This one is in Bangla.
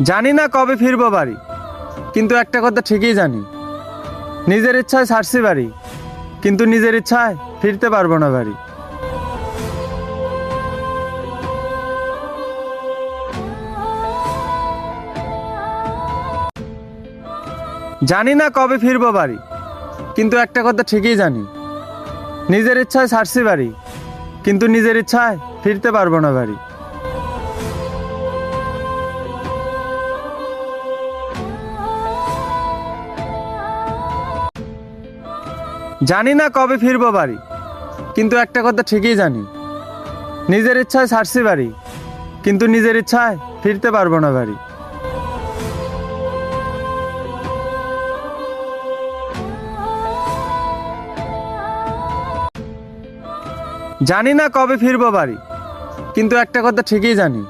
জানি না কবে ফিরবো বাড়ি, কিন্তু একটা কথা ঠিকই জানি, নিজের ইচ্ছায় ছাড়ছি বাড়ি, কিন্তু নিজের ইচ্ছায় ফিরতে পারবো না বাড়ি। জানি না কবে ফিরবো বাড়ি, কিন্তু একটা কথা ঠিকই জানি, নিজের ইচ্ছায় ছাড়ছি বাড়ি, কিন্তু নিজের ইচ্ছায় ফিরতে পারবো না বাড়ি। জানি না কবে ফিরবো বাড়ি, কিন্তু একটা কথা ঠিকই জানি, নিজের ইচ্ছায় ছাড়ছি বাড়ি, কিন্তু নিজের ইচ্ছায় ফিরতে পারবো না বাড়ি। জানি না কবে ফিরবো বাড়ি, কিন্তু একটা কথা ঠিকই জানি,